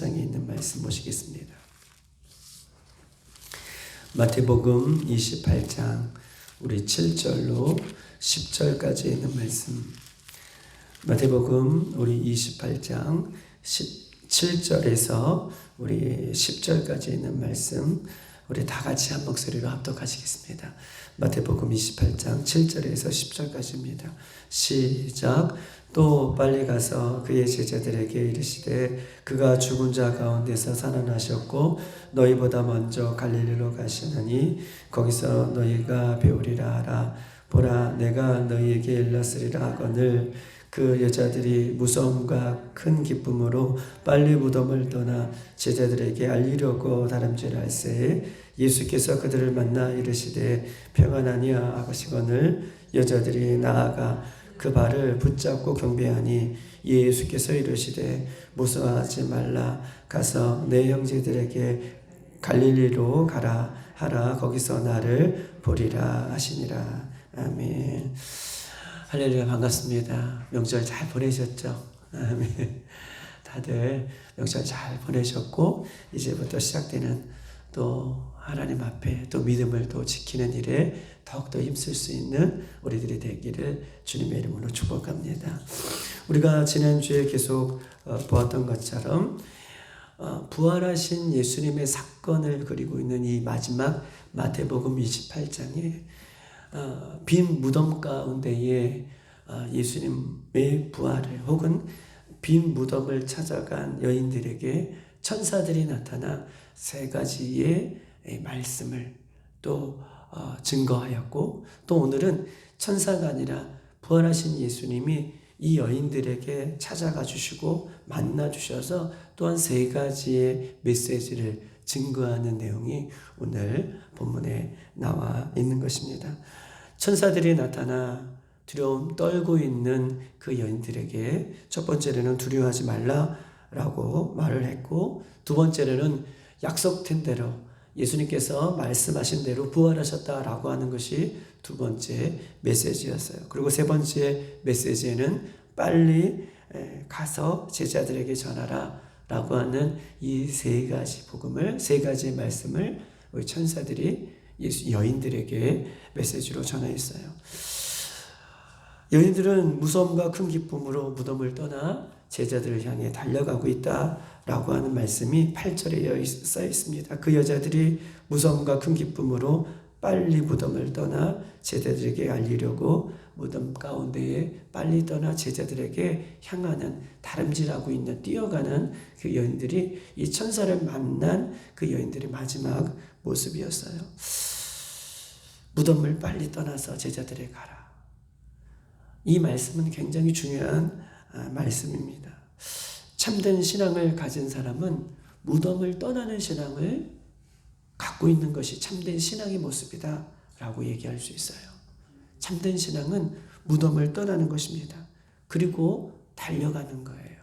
28장에 있는 말씀 보시겠습니다. 마태복음 28장 우리 7절로 10절까지 있는 말씀. 마태복음 우리 28장 7절에서 우리 10절까지 있는 말씀 우리 다 같이 한 목소리로 합독하시겠습니다. 마태복음 28장 7절에서 10절까지입니다. 시작. 또 빨리 가서 그의 제자들에게 이르시되 그가 죽은 자 가운데서 살아나셨고 너희보다 먼저 갈릴리로 가시나니 거기서 너희가 배우리라 하라. 보라 내가 너희에게 일렀으리라 하거늘. 그 여자들이 무서움과 큰 기쁨으로 빨리 무덤을 떠나 제자들에게 알리려고 다름질할새 예수께서 그들을 만나 이르시되 평안하냐 하시거늘 여자들이 나아가 그 발을 붙잡고 경배하니 예수께서 이르시되 무서워하지 말라. 가서 내 형제들에게 갈릴리로 가라 하라. 거기서 나를 보리라 하시니라. 아멘. 할렐루야. 반갑습니다. 명절 잘 보내셨죠? 아멘. 다들 명절 잘 보내셨고 이제부터 시작되는 또 하나님 앞에 또 믿음을 또 지키는 일에 더욱더 힘쓸 수 있는 우리들이 되기를 주님의 이름으로 축복합니다. 우리가 지난주에 계속 보았던 것처럼 부활하신 예수님의 사건을 그리고 있는 이 마지막 마태복음 28장에 빈 무덤 가운데에 예수님의 부활을 혹은 빈 무덤을 찾아간 여인들에게 천사들이 나타나 세 가지의 말씀을 또 증거하였고 또 오늘은 천사가 아니라 부활하신 예수님이 이 여인들에게 찾아가 주시고 만나 주셔서 또한 세 가지의 메시지를 증거하는 내용이 오늘 본문에 나와 있는 것입니다. 천사들이 나타나 두려움 떨고 있는 그 여인들에게 첫 번째로는 두려워하지 말라라고 말을 했고 두 번째로는 약속된 대로 예수님께서 말씀하신 대로 부활하셨다라고 하는 것이 두 번째 메시지였어요. 그리고 세 번째 메시지에는 빨리 가서 제자들에게 전하라 라고 하는 이 세 가지 복음을, 세 가지의 말씀을 우리 천사들이 여인들에게 메시지로 전하였어요. 여인들은 무서움과 큰 기쁨으로 무덤을 떠나 제자들을 향해 달려가고 있다라고 하는 말씀이 8절에 써 있습니다. 그 여자들이 무서움과 큰 기쁨으로 빨리 무덤을 떠나 제자들에게 알리려고 무덤 가운데에 빨리 떠나 제자들에게 향하는 다름질하고 있는 뛰어가는 그 여인들이 이 천사를 만난 그 여인들의 마지막 모습이었어요. 무덤을 빨리 떠나서 제자들에게 가라. 이 말씀은 굉장히 중요한 말씀입니다. 참된 신앙을 가진 사람은 무덤을 떠나는 신앙을 갖고 있는 것이 참된 신앙의 모습이다 라고 얘기할 수 있어요. 참된 신앙은 무덤을 떠나는 것입니다. 그리고 달려가는 거예요.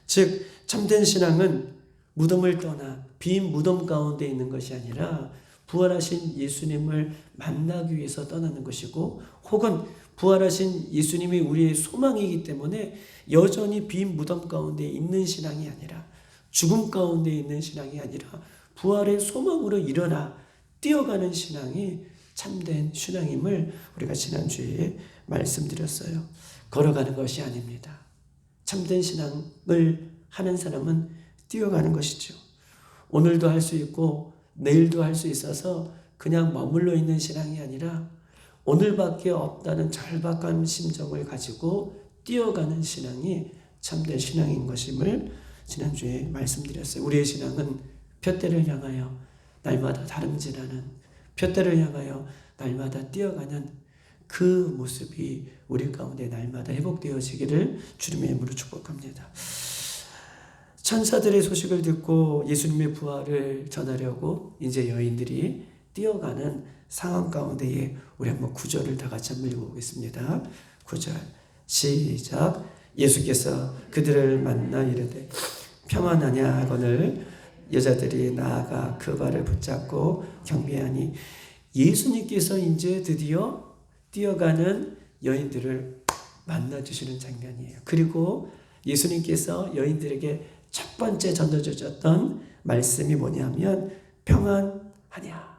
즉 참된 신앙은 무덤을 떠나 빈 무덤 가운데 있는 것이 아니라 부활하신 예수님을 만나기 위해서 떠나는 것이고 혹은 부활하신 예수님이 우리의 소망이기 때문에 여전히 빈 무덤 가운데 있는 신앙이 아니라 죽음 가운데 있는 신앙이 아니라 부활의 소망으로 일어나 뛰어가는 신앙이 참된 신앙임을 우리가 지난주에 말씀드렸어요. 걸어가는 것이 아닙니다. 참된 신앙을 하는 사람은 뛰어가는 것이죠. 오늘도 할 수 있고 내일도 할 수 있어서 그냥 머물러 있는 신앙이 아니라 오늘밖에 없다는 절박한 심정을 가지고 뛰어가는 신앙이 참된 신앙인 것임을 지난주에 말씀드렸어요. 우리의 신앙은 푯대를 향하여 날마다 다름질하는, 푯대를 향하여 날마다 뛰어가는 그 모습이 우리 가운데 날마다 회복되어지기를 주님의 이름으로 축복합니다. 천사들의 소식을 듣고 예수님의 부활을 전하려고 이제 여인들이 뛰어가는 상황 가운데에 우리 한번 9절을 다 같이 한번 읽어보겠습니다. 9절 시작. 예수께서 그들을 만나 이르되 평안하냐 하거늘 여자들이 나아가 그 발을 붙잡고 경배하니 예수님께서 이제 드디어 뛰어가는 여인들을 만나주시는 장면이에요. 그리고 예수님께서 여인들에게 첫 번째 던져주셨던 말씀이 뭐냐면 평안하냐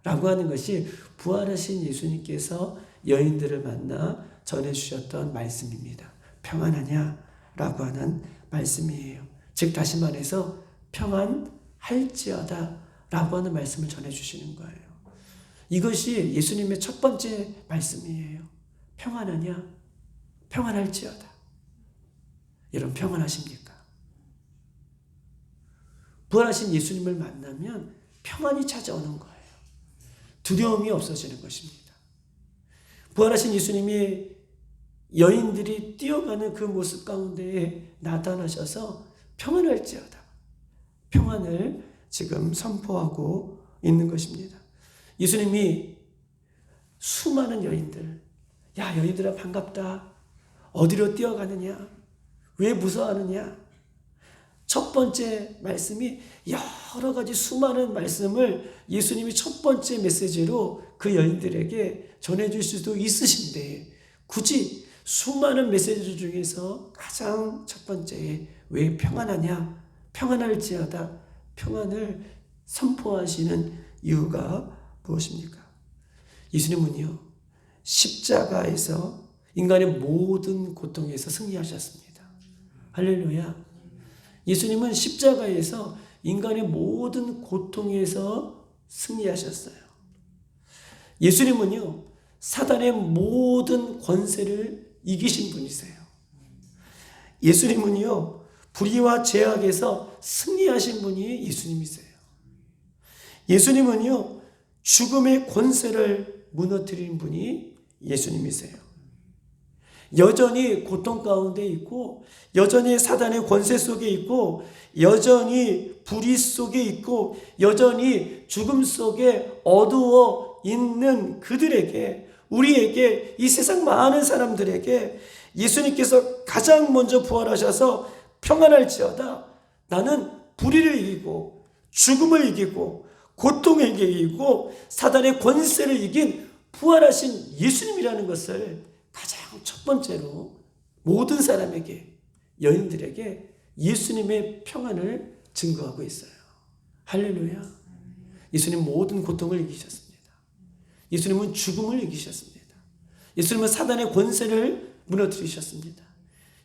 라고 하는 것이 부활하신 예수님께서 여인들을 만나 전해주셨던 말씀입니다. 평안하냐 라고 하는 말씀이에요. 즉 다시 말해서 평안할지어다 라고 하는 말씀을 전해주시는 거예요. 이것이 예수님의 첫 번째 말씀이에요. 평안하냐? 평안할지어다. 여러분 평안하십니까? 부활하신 예수님을 만나면 평안이 찾아오는 거예요. 두려움이 없어지는 것입니다. 부활하신 예수님이 여인들이 뛰어가는 그 모습 가운데에 나타나셔서 평안할지어다. 평안을 지금 선포하고 있는 것입니다. 예수님이 수많은 여인들, 야 여인들아 반갑다. 어디로 뛰어가느냐? 왜 무서워하느냐? 첫 번째 말씀이 여러 가지 수많은 말씀을 예수님이 첫 번째 메시지로 그 여인들에게 전해줄 수도 있으신데 굳이 수많은 메시지 중에서 가장 첫 번째에 왜 평안하냐? 평안할지어다. 평안을 선포하시는 이유가 무엇입니까? 예수님은요 십자가에서 인간의 모든 고통에서 승리하셨습니다. 할렐루야. 예수님은 십자가에서 인간의 모든 고통에서 승리하셨어요. 예수님은요 사단의 모든 권세를 이기신 분이세요. 예수님은요 불의와 죄악에서 승리하신 분이 예수님이세요. 예수님은요 죽음의 권세를 무너뜨린 분이 예수님이세요. 여전히 고통 가운데 있고 여전히 사단의 권세 속에 있고 여전히 불의 속에 있고 여전히 죽음 속에 어두워 있는 그들에게 우리에게 이 세상 많은 사람들에게 예수님께서 가장 먼저 부활하셔서 평안할지어다. 나는 불의를 이기고 죽음을 이기고 고통을 이기고 사단의 권세를 이긴 부활하신 예수님이라는 것을 가장 첫 번째로 모든 사람에게 여인들에게 예수님의 평안을 증거하고 있어요. 할렐루야. 예수님 모든 고통을 이기셨습니다. 예수님은 죽음을 이기셨습니다. 예수님은 사단의 권세를 무너뜨리셨습니다.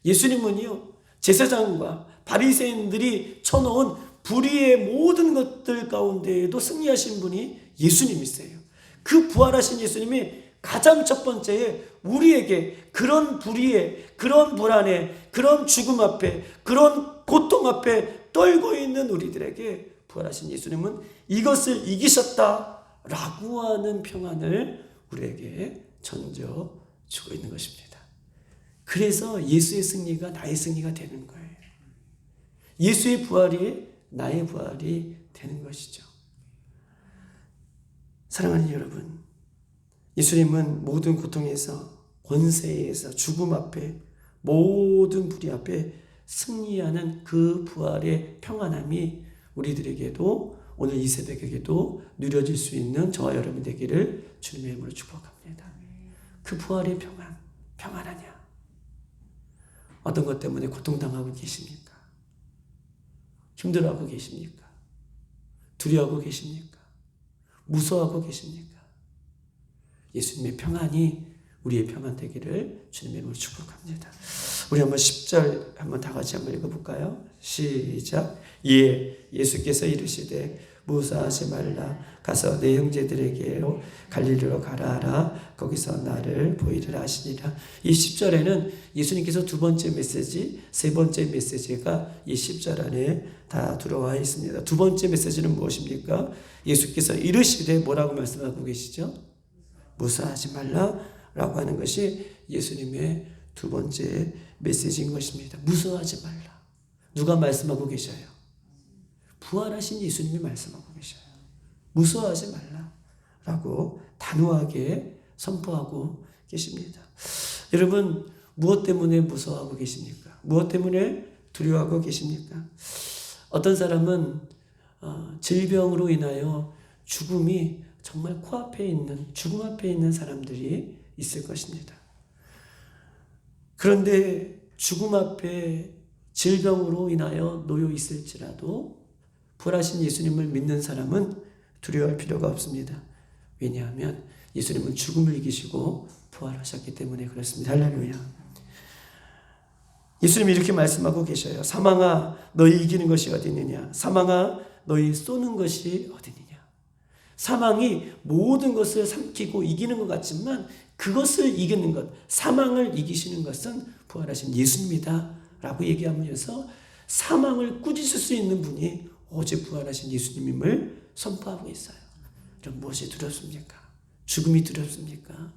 예수님은요 제사장과 바리새인들이 쳐놓은 불의의 모든 것들 가운데에도 승리하신 분이 예수님이세요. 그 부활하신 예수님이 가장 첫 번째에 우리에게 그런 불의에, 그런 불안에, 그런 죽음 앞에, 그런 고통 앞에 떨고 있는 우리들에게 부활하신 예수님은 이것을 이기셨다라고 하는 평안을 우리에게 전져주고 있는 것입니다. 그래서 예수의 승리가 나의 승리가 되는 거예요. 예수의 부활이 나의 부활이 되는 것이죠. 사랑하는 여러분, 예수님은 모든 고통에서 권세에서 죽음 앞에 모든 불의 앞에 승리하는 그 부활의 평안함이 우리들에게도 오늘 이 새벽에게도 누려질 수 있는 저와 여러분 되기를 주님의 이름으로 축복합니다. 그 부활의 평안, 평안하냐? 어떤 것 때문에 고통당하고 계십니까? 힘들어하고 계십니까? 두려워하고 계십니까? 무서워하고 계십니까? 예수님의 평안이 우리의 평안 되기를 주님의 이름으로 축복합니다. 우리 한번 10절 한번 다 같이 한번 읽어볼까요? 시작. 예, 예수께서 이르시되 무사하지 말라. 가서 내 형제들에게로 갈릴리로 가라 하라. 거기서 나를 보이리라 하시니라. 이 10절에는 예수님께서 두 번째 메시지, 세 번째 메시지가 이 10절 안에 다 들어와 있습니다. 두 번째 메시지는 무엇입니까? 예수께서 이르시되 뭐라고 말씀하고 계시죠? 무사하지 말라 라고 하는 것이 예수님의 두 번째 메시지인 것입니다. 무서워하지 말라. 누가 말씀하고 계셔요? 부활하신 예수님이 말씀하고 계셔요. 무서워하지 말라 라고 단호하게 선포하고 계십니다. 여러분 무엇 때문에 무서워하고 계십니까? 무엇 때문에 두려워하고 계십니까? 어떤 사람은 질병으로 인하여 죽음이 정말 코앞에 있는 죽음 앞에 있는 사람들이 있을 것입니다. 그런데 죽음 앞에 질병으로 인하여 놓여 있을지라도 부활하신 예수님을 믿는 사람은 두려워할 필요가 없습니다. 왜냐하면 예수님은 죽음을 이기시고 부활하셨기 때문에 그렇습니다. 할렐루야. 예수님이 이렇게 말씀하고 계셔요. 사망아 너희 이기는 것이 어디 있느냐. 사망아 너희 쏘는 것이 어디 있느냐. 사망이 모든 것을 삼키고 이기는 것 같지만 그것을 이기는 것, 사망을 이기시는 것은 부활하신 예수님이다 라고 얘기하면서 사망을 꾸짖을 수 있는 분이 오직 부활하신 예수님임을 선포하고 있어요. 그럼 무엇이 두렵습니까? 죽음이 두렵습니까?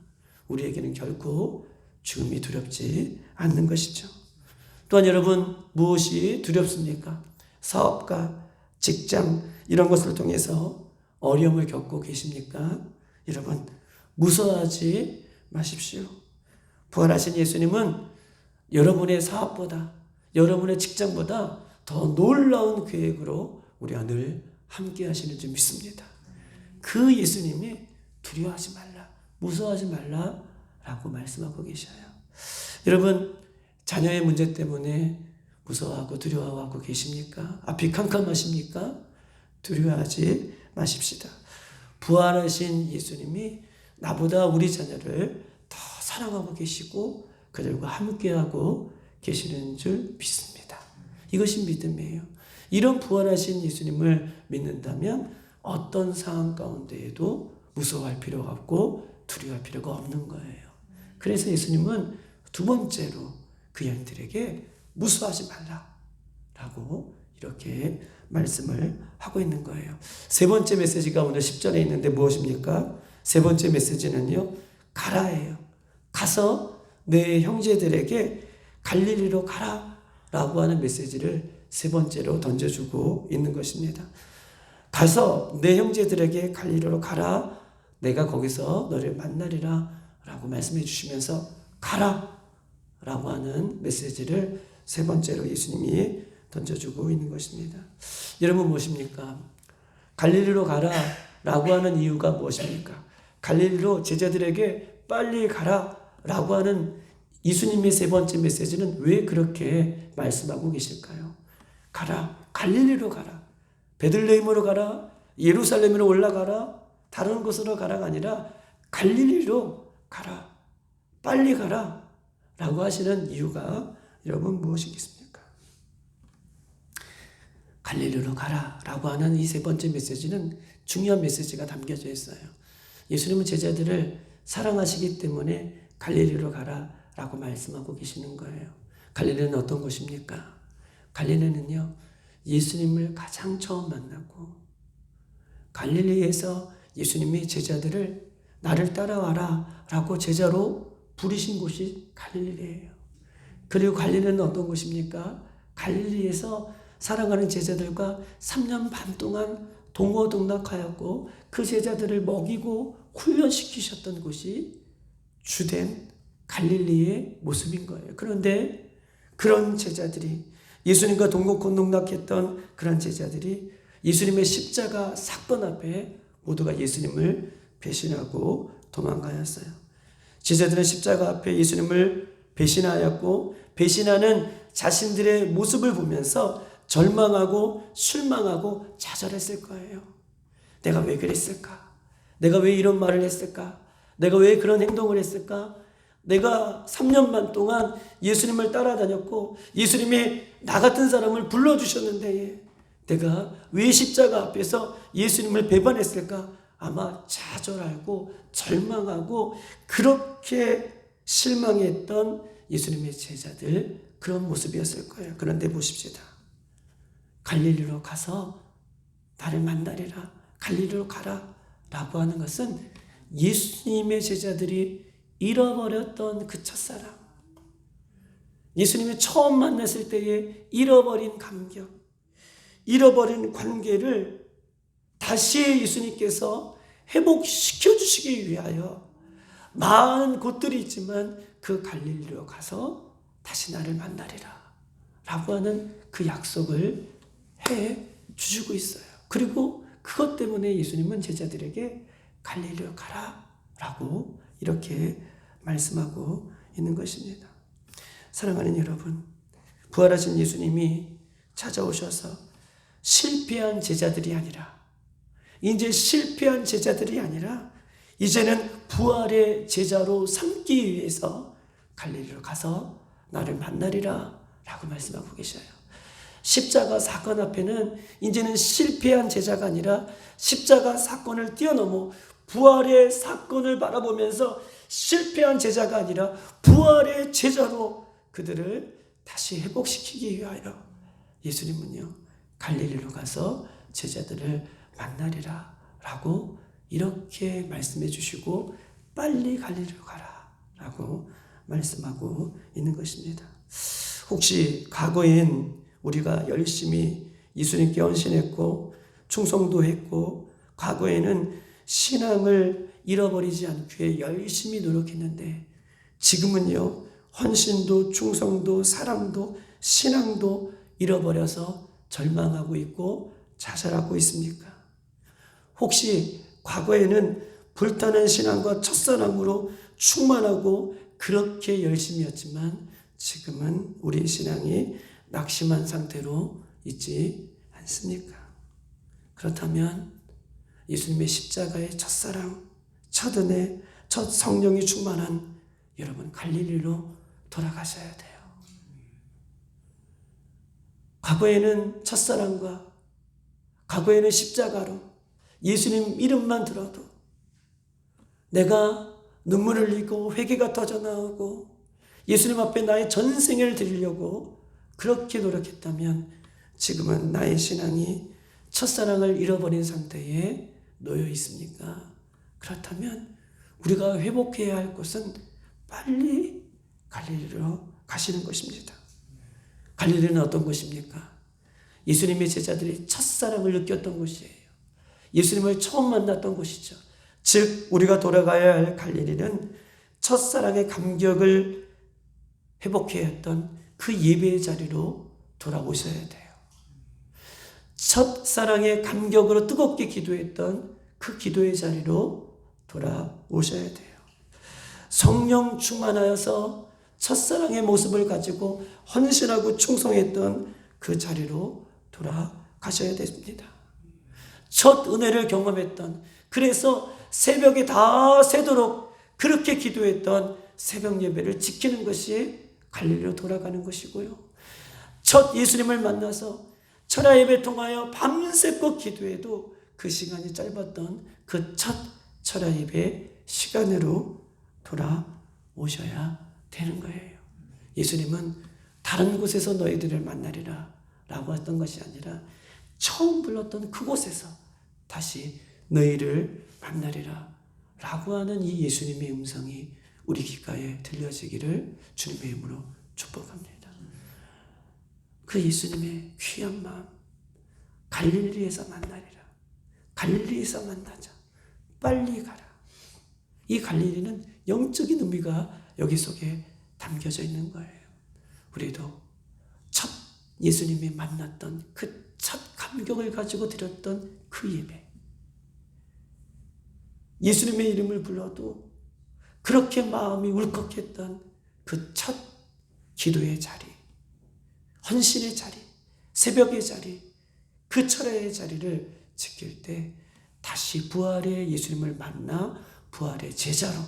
우리에게는 결코 죽음이 두렵지 않는 것이죠. 또한 여러분 무엇이 두렵습니까? 사업과 직장 이런 것을 통해서 어려움을 겪고 계십니까? 여러분 무서워하지 마십시오. 부활하신 예수님은 여러분의 사업보다 여러분의 직장보다 더 놀라운 계획으로 우리와 늘 함께 하시는 줄 믿습니다. 그 예수님이 두려워하지 말라, 무서워하지 말라 라고 말씀하고 계셔요. 여러분 자녀의 문제 때문에 무서워하고 두려워하고 계십니까? 앞이 캄캄하십니까? 두려워하지 마십시다. 부활하신 예수님이 나보다 우리 자녀를 더 사랑하고 계시고 그들과 함께하고 계시는 줄 믿습니다. 이것이 믿음이에요. 이런 부활하신 예수님을 믿는다면 어떤 상황 가운데에도 무서워할 필요가 없고 두려워할 필요가 없는 거예요. 그래서 예수님은 두 번째로 그 영들에게 무서워하지 말라라고 이렇게 말씀을 하고 있는 거예요. 세 번째 메시지가 오늘 10절에 있는데 무엇입니까? 세 번째 메시지는요. 가라예요. 가서 내 형제들에게 갈릴리로 가라라고 하는 메시지를 세 번째로 던져주고 있는 것입니다. 가서 내 형제들에게 갈릴리로 가라. 내가 거기서 너를 만나리라 라고 말씀해 주시면서 가라 라고 하는 메시지를 세 번째로 예수님이 던져주고 있는 것입니다. 여러분 무엇입니까? 갈릴리로 가라 라고 하는 이유가 무엇입니까? 갈릴리로 제자들에게 빨리 가라 라고 하는 예수님의 세 번째 메시지는 왜 그렇게 말씀하고 계실까요? 가라, 갈릴리로 가라, 베들레헴으로 가라, 예루살렘으로 올라가라, 다른 곳으로 가라가 아니라 갈릴리로 가라, 빨리 가라 라고 하시는 이유가 여러분 무엇이겠습니까? 갈릴리로 가라 라고 하는 이 세 번째 메시지는 중요한 메시지가 담겨져 있어요. 예수님은 제자들을 사랑하시기 때문에 갈릴리로 가라 라고 말씀하고 계시는 거예요. 갈릴리는 어떤 곳입니까? 갈릴리는요, 예수님을 가장 처음 만나고 갈릴리에서 예수님이 제자들을 나를 따라와라 라고 제자로 부르신 곳이 갈릴리예요. 그리고 갈릴리는 어떤 곳입니까? 갈릴리에서 사랑하는 제자들과 3년 반 동안 동고동락하였고 그 제자들을 먹이고 훈련시키셨던 곳이 주된 갈릴리의 모습인 거예요. 그런데 그런 제자들이 예수님과 동고동락했던 그런 제자들이 예수님의 십자가 사건 앞에 모두가 예수님을 배신하고 도망가였어요. 제자들은 십자가 앞에 예수님을 배신하였고 배신하는 자신들의 모습을 보면서 절망하고 실망하고 좌절했을 거예요. 내가 왜 그랬을까? 내가 왜 이런 말을 했을까? 내가 왜 그런 행동을 했을까? 내가 3년 반 동안 예수님을 따라다녔고 예수님이 나 같은 사람을 불러주셨는데 내가 왜 십자가 앞에서 예수님을 배반했을까? 아마 좌절하고 절망하고 그렇게 실망했던 예수님의 제자들 그런 모습이었을 거예요. 그런데 보십시다. 갈릴리로 가서 나를 만나리라. 갈릴리로 가라 라고 하는 것은 예수님의 제자들이 잃어버렸던 그 첫사랑, 예수님이 처음 만났을 때의 잃어버린 감격, 잃어버린 관계를 다시 예수님께서 회복시켜 주시기 위하여 많은 곳들이 있지만 그 갈릴리로 가서 다시 나를 만나리라 라고 하는 그 약속을 해 주시고 있어요. 그리고 그것 때문에 예수님은 제자들에게 갈릴리로 가라 라고 이렇게 말씀하고 있는 것입니다. 사랑하는 여러분, 부활하신 예수님이 찾아오셔서 실패한 제자들이 아니라 이제는 부활의 제자로 삼기 위해서 갈릴리로 가서 나를 만나리라 라고 말씀하고 계셔요. 십자가 사건 앞에는 이제는 실패한 제자가 아니라 십자가 사건을 뛰어넘어 부활의 사건을 바라보면서 실패한 제자가 아니라 부활의 제자로 그들을 다시 회복시키기 위하여 예수님은요 갈릴리로 가서 제자들을 만나리라 라고 이렇게 말씀해 주시고 빨리 갈릴리로 가라 라고 말씀하고 있는 것입니다. 혹시 과거엔 우리가 열심히 예수님께 헌신했고 충성도 했고 과거에는 신앙을 잃어버리지 않기 위해 열심히 노력했는데 지금은요 헌신도 충성도 사랑도 신앙도 잃어버려서 절망하고 있고 자살하고 있습니까? 혹시 과거에는 불타는 신앙과 첫사랑으로 충만하고 그렇게 열심히 했지만 지금은 우리의 신앙이 낙심한 상태로 있지 않습니까? 그렇다면 예수님의 십자가의 첫사랑, 첫 은혜, 첫 성령이 충만한 여러분 갈릴리로 돌아가셔야 돼요. 과거에는 첫사랑과 과거에는 십자가로 예수님 이름만 들어도 내가 눈물을 흘리고 회개가 터져나오고 예수님 앞에 나의 전생을 드리려고 그렇게 노력했다면 지금은 나의 신앙이 첫사랑을 잃어버린 상태에 놓여 있습니까? 그렇다면 우리가 회복해야 할 것은 빨리 갈릴리로 가시는 것입니다. 갈릴리는 어떤 곳입니까? 예수님의 제자들이 첫사랑을 느꼈던 곳이에요. 예수님을 처음 만났던 곳이죠. 즉 우리가 돌아가야 할 갈릴리는 첫사랑의 감격을 회복해야 했던 그 예배의 자리로 돌아오셔야 돼요. 첫사랑의 감격으로 뜨겁게 기도했던 그 기도의 자리로 돌아오셔야 돼요. 성령 충만하여서 첫사랑의 모습을 가지고 헌신하고 충성했던 그 자리로 돌아가셔야 됩니다. 첫 은혜를 경험했던, 그래서 새벽에 다 새도록 그렇게 기도했던 새벽 예배를 지키는 것이 갈릴리로 돌아가는 것이고요. 첫 예수님을 만나서 철야 예배 통하여 밤새껏 기도해도 그 시간이 짧았던 그 첫 철야 예배 시간으로 돌아오셔야 되는 거예요. 예수님은 다른 곳에서 너희들을 만나리라 라고 했던 것이 아니라 처음 불렀던 그곳에서 다시 너희를 만나리라 라고 하는 이 예수님의 음성이 우리 귓가에 들려지기를 주님의 이름으로 축복합니다. 그 예수님의 귀한 마음, 갈릴리에서 만나리라. 갈릴리에서 만나자. 빨리 가라. 이 갈릴리는 영적인 의미가 여기 속에 담겨져 있는 거예요. 우리도 첫 예수님이 만났던 그 첫 감격을 가지고 드렸던 그 예배, 예수님의 이름을 불러도 그렇게 마음이 울컥했던 그 첫 기도의 자리, 헌신의 자리, 새벽의 자리, 그 철야의 자리를 지킬 때 다시 부활의 예수님을 만나 부활의 제자로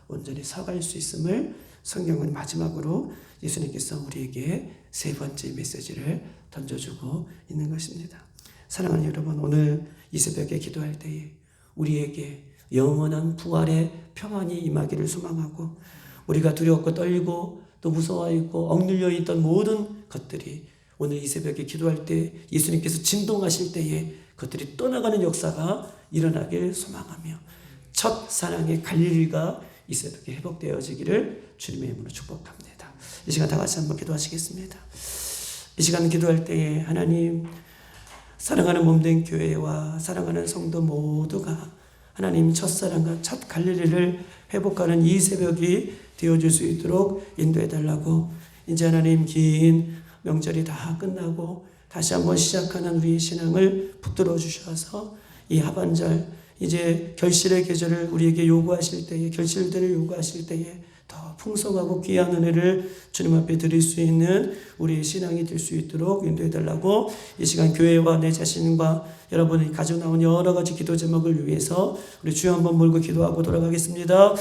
온전히 서갈 수 있음을 성경은 마지막으로 예수님께서 우리에게 세 번째 메시지를 던져주고 있는 것입니다. 사랑하는 여러분, 오늘 이 새벽에 기도할 때에 우리에게 영원한 부활의 평안이 임하기를 소망하고 우리가 두렵고 떨리고 또 무서워하고 억눌려 있던 모든 것들이 오늘 이 새벽에 기도할 때 예수님께서 진동하실 때에 그것들이 떠나가는 역사가 일어나길 소망하며 첫 사랑의 갈릴리가 이 새벽에 회복되어지기를 주님의 이름으로 축복합니다. 이 시간 다 같이 한번 기도하시겠습니다. 이 시간 기도할 때에 하나님, 사랑하는 몸된 교회와 사랑하는 성도 모두가 하나님 첫사랑과 첫 갈릴리를 회복하는 이 새벽이 되어줄 수 있도록 인도해달라고, 이제 하나님 긴 명절이 다 끝나고 다시 한번 시작하는 우리의 신앙을 붙들어 주셔서 이 하반절 이제 결실의 계절을 우리에게 요구하실 때에, 결실들을 요구하실 때에 더 풍성하고 귀한 은혜를 주님 앞에 드릴 수 있는 우리의 신앙이 될 수 있도록 인도해 달라고 이 시간 교회와 내 자신과 여러분이 가져 나온 여러 가지 기도 제목을 위해서 우리 주여 한번 몰고 기도하고 돌아가겠습니다.